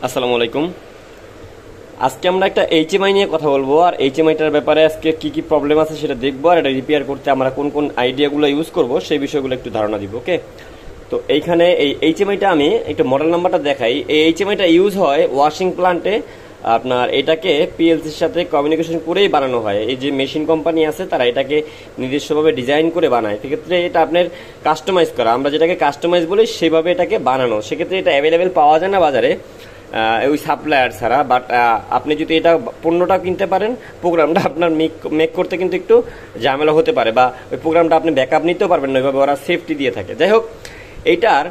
আসসালামু আলাইকুম। আজকে আমরা একটা এইচএমআই নিয়ে কথা বলবো, আর এইচএমআইটার ব্যাপারে আজকে কি কি প্রবলেম আছে সেটা দেখবো, আর এটা রিপেয়ার করতে আমরা কোন কোন আইডিয়াগুলো ইউজ করব সেই বিষয়গুলো একটু ধারণা দিব। ওকে, তো এইখানে এই এইচএমআইটা আমি একটু মডেল নাম্বারটা দেখাই। এই এইচএমআইটা ইউজ হয় ওয়াশিং প্লান্টে। আপনার এটাকে পিএলসির সাথে কমিউনিকেশন করেই বানানো হয়। এই যে মেশিন কোম্পানি আছে তারা এটাকে নিজস্বভাবে ডিজাইন করে বানায়, সেক্ষেত্রে এটা আপনার কাস্টমাইজ করা, আমরা যেটাকে কাস্টমাইজ বলি সেভাবে এটাকে বানানো। সেক্ষেত্রে এটা অ্যাভেলেবেল পাওয়া যায় না বাজারে ওই সাপ্লায়ার ছাড়া। বাট আপনি যদি এটা পণ্যটা কিনতে পারেন, প্রোগ্রামটা আপনার মেক করতে কিন্তু একটু ঝামেলা হতে পারে, বা ওই প্রোগ্রামটা আপনি ব্যাকআপ নিতেও পারবেন না, ওইভাবে ওরা সেফটি দিয়ে থাকে। যাই হোক, এইটার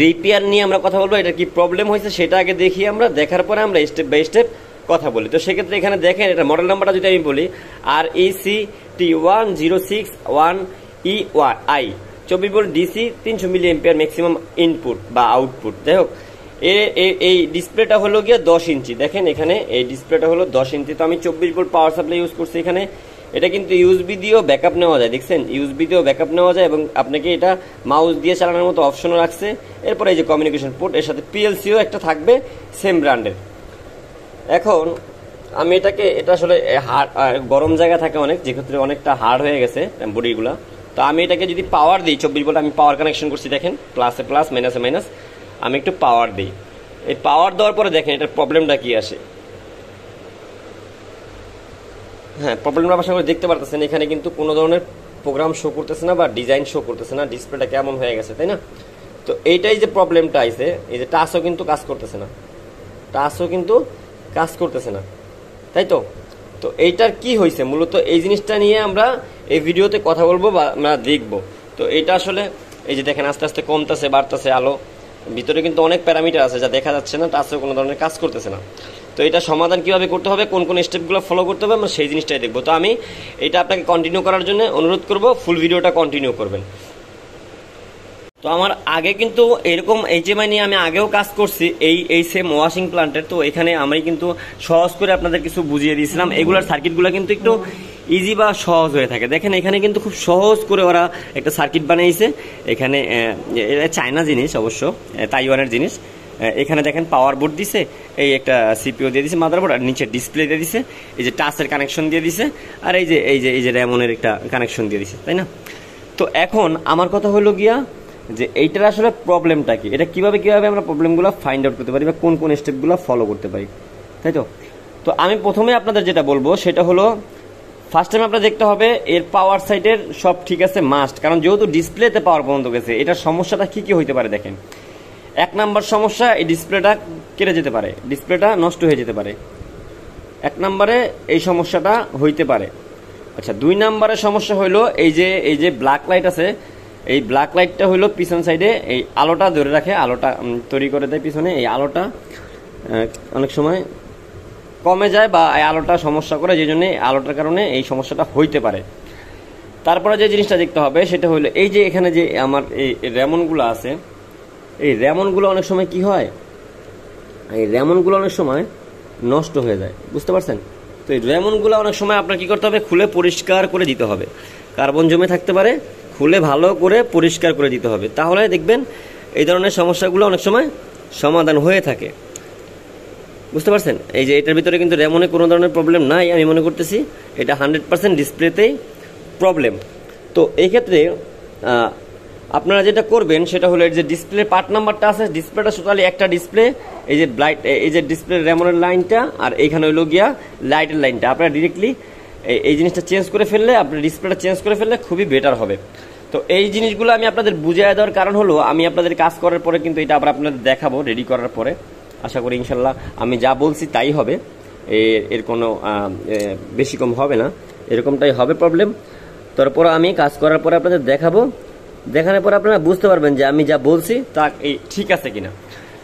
রিপেয়ার নিয়ে আমরা কথা বলবো। এটা কি প্রবলেম হয়েছে সেটা আগে দেখি আমরা, দেখার পরে আমরা স্টেপ বাই স্টেপ কথা বলি। তো সেক্ষেত্রে এখানে দেখেন, এটা মডেল নাম্বারটা যদি আমি বলি RECT1061EI 24 volt DC 300 milli ampere maximum input বা আউটপুট। যাই হোক, এই ডিসপ্লেটা হলো গিয়ে 10 ইঞ্চি। দেখেন এখানে এই ডিসপ্লেটা হলো 10 ইঞ্চি। তো আমি 24 ভোল্ট পাওয়ার সাপ্লাই ইউজ করছি এখানে। এটা কিন্তু ইউএসবি দিয়েও ব্যাকআপ নেওয়া যায়, দেখছেন ইউএসবি দিয়েও ব্যাকআপ নেওয়া যায়, এবং আপনাকে এটা মাউস দিয়ে চালানোর মতো অপশনও রাখছে। এরপরে এই যে কমিউনিকেশন পোর্ট, এর সাথে পিএলসিও একটা থাকবে সেম ব্র্যান্ডের। এখন আমি এটা আসলে হার্ড, গরম জায়গা থাকে অনেক, যে ক্ষেত্রে অনেকটা হার্ড হয়ে গেছে বডিগুলা। তো আমি এটাকে যদি পাওয়ার দিই, 24 ভোল্ট আমি পাওয়ার কানেকশন করছি, দেখেন প্লাসে প্লাস মাইনাসে মাইনাস, আমি একটু পাওয়ার দিই। এই পাওয়ার দেওয়ার পরে দেখেন এটার প্রবলেমটা কি আসে। হ্যাঁ, প্রবলেমটা আশা করে দেখতে পারতেছেন, এখানে কিন্তু কোনো ধরনের প্রোগ্রাম শো করতেছে না বা ডিজাইন শো করতেছে না, ডিসপ্লেটা কেমন হয়ে গেছে, তাই না? তো এইটাই যে প্রবলেমটা আইছে, এই যে টাচও কিন্তু কাজ করতেছে না, তাই তো। তো এইটার কি হয়েছে মূলত, এই জিনিসটা নিয়ে আমরা এই ভিডিওতে কথা বলবো বা আমরা দেখবো। তো এইটা আসলে এই যে দেখেন আস্তে আস্তে কমতেছে বাড়তেছে আলো, ভিতরে কিন্তু অনেক প্যারামিটার আছে যা দেখা যাচ্ছে না, টাচও কোনো ধরনের কাজ করতেছে না। তো এটা সমাধান কিভাবে করতে হবে, কোন কোন স্টেপগুলো ফলো করতে হবে, আমরা সেই জিনিসটাই দেখবো। তো আমি এটা আপনাকে কন্টিনিউ করার জন্য অনুরোধ করব, ফুল ভিডিওটা কন্টিনিউ করবেন। তো আমার আগে কিন্তু এরকম এইচএমআই নিয়ে আমি আগেও কাজ করছি, এই সেম ওয়াশিং প্লান্টের। তো এখানে আমি কিন্তু সহজ করে আপনাদের কিছু বুঝিয়ে দিয়েছিলাম। এগুলার সার্কিটগুলো কিন্তু একটু ইজি বা সহজ হয়ে থাকে। দেখেন এখানে কিন্তু খুব সহজ করে ওরা একটা সার্কিট বানিয়েছে। এখানে চায়না জিনিস, অবশ্য তাইওয়ানের জিনিস। এখানে দেখেন পাওয়ার বোর্ড দিছে, এই একটা সিপিইউ দিয়ে দিছে, মাদারবোর্ড, আর নিচে ডিসপ্লে দিয়ে দিছে, এই যে টাচের কানেকশন দিয়ে দিছে, আর এই যে র্যামনের একটা কানেকশন দিয়ে দিছে, তাই না? তো এখন আমার কথা হলো গিয়া যে এইটার আসলে প্রবলেমটা কি, এটা কিভাবে আমরা প্রবলেমগুলো ফাইন্ড আউট করতে পারি, বা কোন কোন স্টেপগুলো ফলো করতে পারি, তাই তো। তো আমি প্রথমে আপনাদের যেটা বলবো সেটা হলো, ফার্স্ট টাইম আপনার দেখতে হবে এর পাওয়ার সাইডের সব ঠিক আছে মাস্ট, কারণ যেহেতু ডিসপ্লেতে পাওয়ার বন্ধ গেছে, এটার সমস্যাটা কি হইতে পারে দেখেন। 1 নাম্বার সমস্যা, এই ডিসপ্লেটা কেটে যেতে পারে, ডিসপ্লেটা নষ্ট হয়ে যেতে পারে। 1 নাম্বারে এই সমস্যাটা হইতে পারে। আচ্ছা, 2 নাম্বারের সমস্যা হইলো এই যে ব্ল্যাক লাইট আছে, এই ব্ল্যাক লাইটটা হইলো পিছন সাইডে এই আলোটা ধরে রাখে, আলোটা তৈরি করে দেয় পিছনে, এই আলোটা অনেক সময় কমে যায় বা এই আলোটা সমস্যা করে, যে জন্য আলোটার কারণে এই সমস্যাটা হইতে পারে। তারপরে যে জিনিসটা দেখতে হবে সেটা হইলো, এই যে এখানে যে আমার এই র্যামনগুলো আছে, এই র্যামনগুলো অনেক সময় কি হয়, এই র্যামনগুলো অনেক সময় নষ্ট হয়ে যায়, বুঝতে পারছেন? তো এই র্যামনগুলো অনেক সময় আপনার কি করতে হবে, খুলে পরিষ্কার করে দিতে হবে। কার্বন জমে থাকতে পারে, খুলে ভালো করে পরিষ্কার করে দিতে হবে, তাহলে দেখবেন এই ধরনের সমস্যাগুলো অনেক সময় সমাধান হয়ে থাকে, বুঝতে পারছেন? এই যে এটার ভিতরে কিন্তু র্যামনে কোনো ধরনের প্রবলেম নাই, আমি মনে করতেছি এটা 100% ডিসপ্লেতেই প্রবলেম। তো এই ক্ষেত্রে আপনারা যেটা করবেন সেটা হলো, এই যে ডিসপ্লে পার্ট নাম্বারটা আছে, ডিসপ্লেটা টোটালি একটা ডিসপ্লে, এই যে লাইট, এই যে ডিসপ্লে র্যামনের লাইনটা, আর এইখানে হইলো গিয়া লাইটের লাইনটা, আপনারা ডিরেক্টলি এই জিনিসটা চেঞ্জ করে ফেললে, আপনার ডিসপ্লেটা চেঞ্জ করে ফেললে খুবই বেটার হবে। তো এই জিনিসগুলো আমি আপনাদের বুঝিয়ে দেওয়ার কারণ হলো, আমি আপনাদের কাজ করার পরে কিন্তু এটা আবার আপনাদের দেখাবো রেডি করার পরে। আশা করি ইনশাল্লাহ আমি যা বলছি তাই হবে, এর কোনো বেশি কম হবে না, এরকমটাই হবে প্রবলেম। তারপর আমি কাজ করার পরে আপনাদের দেখানোর পরে আপনারা বুঝতে পারবেন যে আমি যা বলছি তা ঠিক আছে কিনা।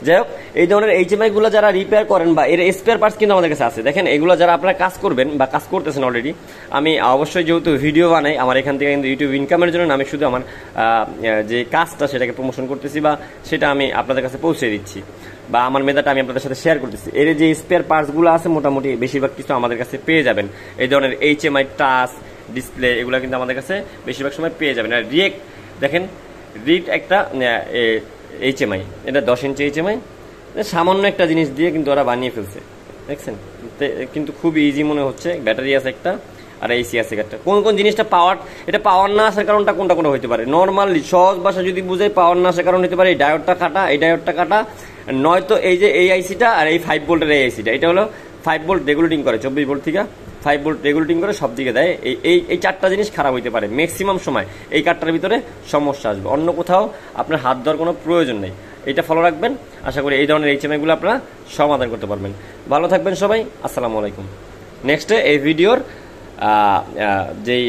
যাই হোক, এই ধরনের এইচএমআই গুলো যারা রিপেয়ার করেন বা এর স্পেয়ার পার্টস কিন্তু আমাদের কাছে আছে। দেখেন এগুলো যারা আপনারা কাজ করবেন বা কাজ করতেছেন অলরেডি, আমি অবশ্যই যেহেতু ভিডিও বানাই, আমার এখান থেকে কিন্তু ইউটিউব ইনকামের জন্য আমি শুধু আমার যে কাজটা সেটাকে প্রমোশন করতেছি, বা সেটা আমি আপনাদের কাছে পৌঁছে দিচ্ছি, বা আমার মেধাটা আমি আপনাদের সাথে শেয়ার করতেছি। এর যে স্পেয়ার পার্টসগুলো আছে মোটামুটি বেশিরভাগ কিছু আমাদের কাছে পেয়ে যাবেন। এই ধরনের এইচএমআই টাচ ডিসপ্লে এগুলো কিন্তু আমাদের কাছে বেশিরভাগ সময় পেয়ে যাবেন। আর দেখেন রিড একটা এইচএমআই, এটা 10 ইঞ্চি এইচএমআই, সামান্য একটা জিনিস দিয়ে কিন্তু ওরা বানিয়ে ফেলছে, দেখছেন? কিন্তু খুব ইজি মনে হচ্ছে। ব্যাটারি আছে একটা আর এসি আছে একটা। কোন কোন জিনিসটা পাওয়ার, এটা পাওয়ার না আসার কারণটা কোনটা কোনটা হতে পারে? নর্মালি সহজ ভাষা যদি বুঝে, পাওয়ার না আসার কারণ হতে পারে এই ডায়োডটা কাটা, এই ডায়োডটা কাটা, নয়তো এই যে এই আইসিটা আর এই 5 ভোল্টের এই আইসিটা, এটা হলো 5 ভোল্ট রেগুলেটিং করে, 24 ভোল্ট থেকে 5 ভোল্ট রেগুলেটিং করে সব দিকে দেয়। এই চারটা জিনিস খারাপ হইতে পারে ম্যাক্সিমাম সময়, এই কাঠটার ভিতরে সমস্যা আসবে, অন্য কোথাও আপনার হাত দেওয়ার কোনো প্রয়োজন নেই। এটা ফলো রাখবেন, আশা করি এই ধরনের HMI-গুলো আপনারা সমাধান করতে পারবেন। ভালো থাকবেন সবাই, আসসালামু আলাইকুম। নেক্সটে এই ভিডিওর যেই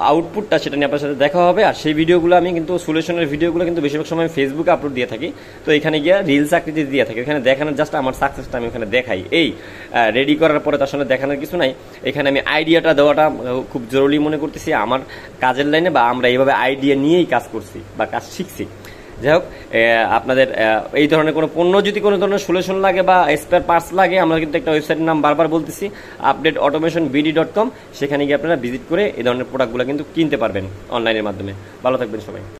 আউটপুটটা সেটা নিয়ে আপনার সাথে দেখা হবে। আর সেই ভিডিওগুলো আমি কিন্তু সলিউশনের ভিডিওগুলো কিন্তু বেশিরভাগ সময় ফেসবুকে আপলোড দিয়ে থাকি। তো এখানে গিয়ে রিলস আকৃতি দিয়ে থাকি, এখানে দেখানোর জাস্ট আমার সাকসেসটা আমি ওখানে দেখাই। এই রেডি করার পরে তার সঙ্গে দেখানোর কিছু নাই, এখানে আমি আইডিয়াটা দেওয়াটা খুব জরুরি মনে করতেছি আমার কাজের লাইনে, বা আমরা এইভাবে আইডিয়া নিয়েই কাজ করছি বা কাজ শিখছি। যাই হোক, আপনাদের এই ধরনের কোনো পণ্য যদি কোনো ধরনের সলিউশন লাগে বা স্পেয়ার পার্টস লাগে, আমরা কিন্তু একটা ওয়েবসাইটের নাম বারবার বলতেছি, updateautomationbd.com, সেখানে গিয়ে আপনারা ভিজিট করে এই ধরনের প্রোডাক্টগুলো কিন্তু কিনতে পারবেন অনলাইনের মাধ্যমে। ভালো থাকবেন সবাই।